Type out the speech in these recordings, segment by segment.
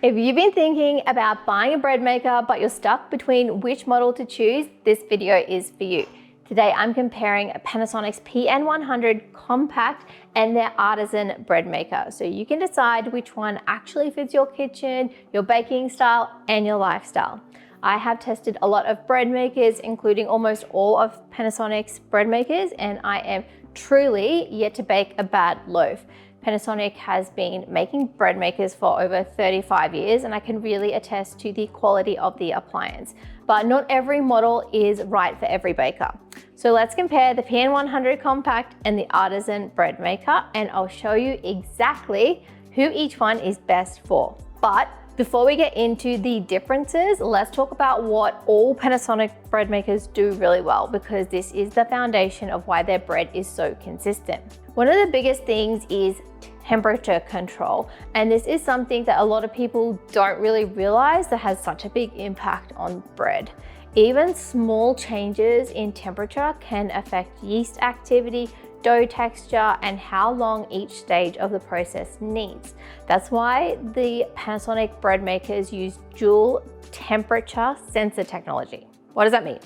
If you've been thinking about buying a bread maker, but you're stuck between which model to choose, this video is for you. Today, I'm comparing Panasonic's PN100 Compact and their Artisan bread maker. So you can decide which one actually fits your kitchen, your baking style, and your lifestyle. I have tested a lot of bread makers, including almost all of Panasonic's bread makers, and I am truly yet to bake a bad loaf. Panasonic has been making bread makers for over 35 years, and I can really attest to the quality of the appliance. But not every model is right for every baker. So let's compare the PN100 Compact and the Artisan bread maker, and I'll show you exactly who each one is best for. But before we get into the differences, let's talk about what all Panasonic bread makers do really well, because this is the foundation of why their bread is so consistent. One of the biggest things is temperature control, and this is something that a lot of people don't really realize that has such a big impact on bread. Even small changes in temperature can affect yeast activity, dough texture, and how long each stage of the process needs. That's why the Panasonic bread makers use dual temperature sensor technology. What does that mean?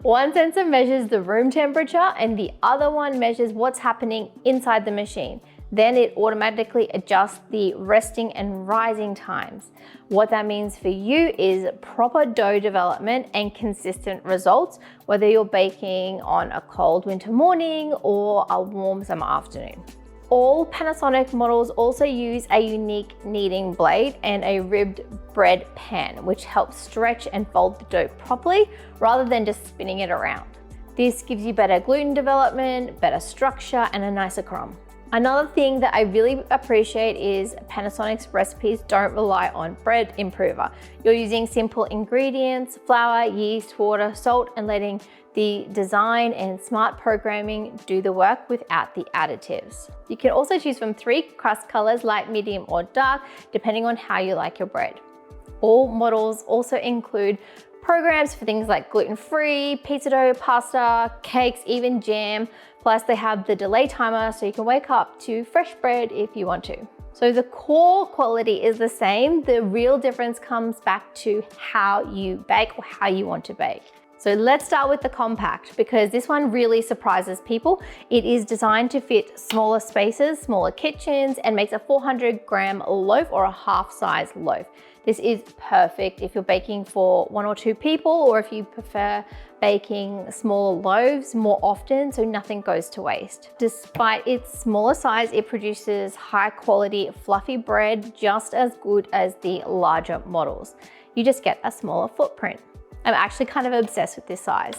One sensor measures the room temperature and the other one measures what's happening inside the machine. Then it automatically adjusts the resting and rising times. What that means for you is proper dough development and consistent results, whether you're baking on a cold winter morning or a warm summer afternoon. All Panasonic models also use a unique kneading blade and a ribbed bread pan, which helps stretch and fold the dough properly rather than just spinning it around. This gives you better gluten development, better structure, and a nicer crumb. Another thing that I really appreciate is Panasonic's recipes don't rely on bread improver. You're using simple ingredients, flour, yeast, water, salt, and letting the design and smart programming do the work without the additives. You can also choose from 3 crust colors, light, medium, or dark, depending on how you like your bread. All models also include programs for things like gluten-free, pizza dough, pasta, cakes, even jam. Plus they have the delay timer so you can wake up to fresh bread if you want to. So the core quality is the same. The real difference comes back to how you bake or how you want to bake. So let's start with the Compact, because this one really surprises people. It is designed to fit smaller spaces, smaller kitchens, and makes a 400-gram loaf or a half-size loaf. This is perfect if you're baking for 1 or 2 people, or if you prefer baking smaller loaves more often so nothing goes to waste. Despite its smaller size, it produces high quality, fluffy bread just as good as the larger models. You just get a smaller footprint. I'm actually kind of obsessed with this size.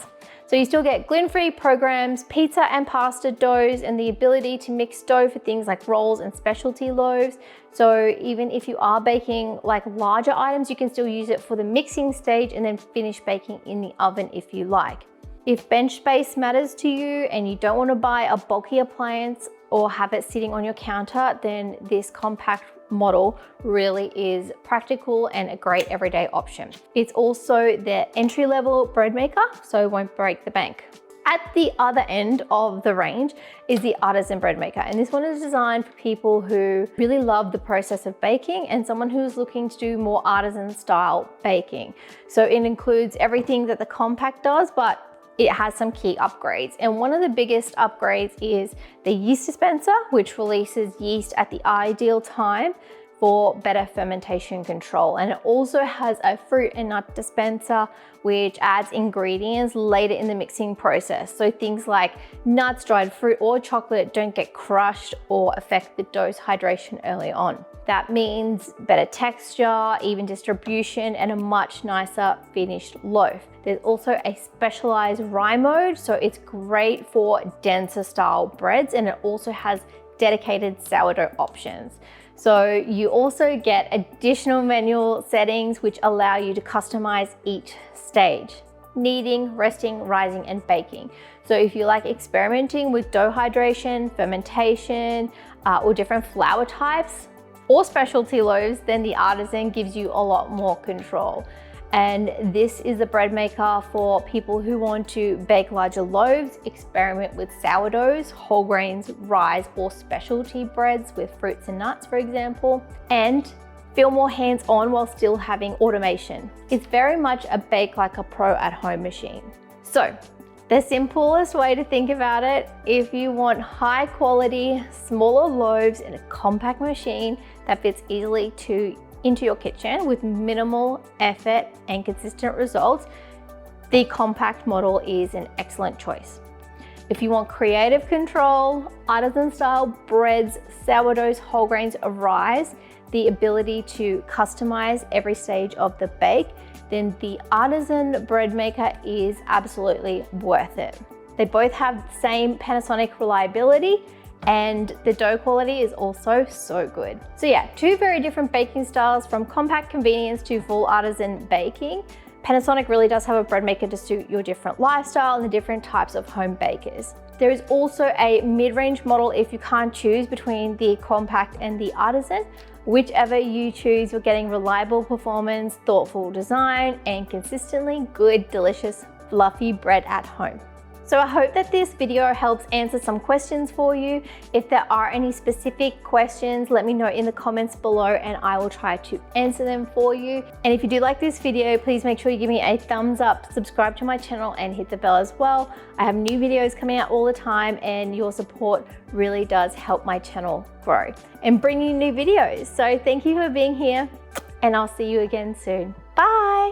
So you still get gluten-free programs, pizza and pasta doughs, and the ability to mix dough for things like rolls and specialty loaves. So even if you are baking like larger items, you can still use it for the mixing stage and then finish baking in the oven if you like. If bench space matters to you and you don't want to buy a bulky appliance or have it sitting on your counter, then this Compact model really is practical and a great everyday option. It's also the entry-level bread maker, so it won't break the bank. At the other end of the range is the Artisan bread maker, and this one is designed for people who really love the process of baking and someone who's looking to do more artisan style baking. So it includes everything that the Compact does, but it has some key upgrades. And one of the biggest upgrades is the yeast dispenser, which releases yeast at the ideal time for better fermentation control. And it also has a fruit and nut dispenser, which adds ingredients later in the mixing process. So things like nuts, dried fruit, or chocolate don't get crushed or affect the dough's hydration early on. That means better texture, even distribution, and a much nicer finished loaf. There's also a specialized rye mode, so it's great for denser style breads, and it also has dedicated sourdough options. So you also get additional manual settings which allow you to customize each stage: kneading, resting, rising, and baking. So if you like experimenting with dough hydration, fermentation, or different flour types, or specialty loaves, then the Artisan gives you a lot more control. And this is a bread maker for people who want to bake larger loaves, experiment with sourdoughs, whole grains, rye, or specialty breads with fruits and nuts, for example. And feel more hands-on while still having automation. It's very much a bake like a pro at home machine. So the simplest way to think about it, if you want high quality, smaller loaves in a compact machine that fits easily into your kitchen with minimal effort and consistent results, the compact model is an excellent choice. If you want creative control, artisan style breads, sourdoughs, whole grains, rise, the ability to customize every stage of the bake, then the Artisan bread maker is absolutely worth it. They both have the same Panasonic reliability, and the dough quality is also so good. So yeah, two very different baking styles, from compact convenience to full artisan baking. Panasonic really does have a bread maker to suit your different lifestyle and the different types of home bakers. There is also a mid-range model if you can't choose between the compact and the artisan. Whichever you choose, you're getting reliable performance, thoughtful design, and consistently good, delicious, fluffy bread at home. So I hope that this video helps answer some questions for you. If there are any specific questions, let me know in the comments below and I will try to answer them for you. And if you do like this video, please make sure you give me a thumbs up, subscribe to my channel and hit the bell as well. I have new videos coming out all the time and your support really does help my channel grow and bring you new videos. So thank you for being here and I'll see you again soon. Bye.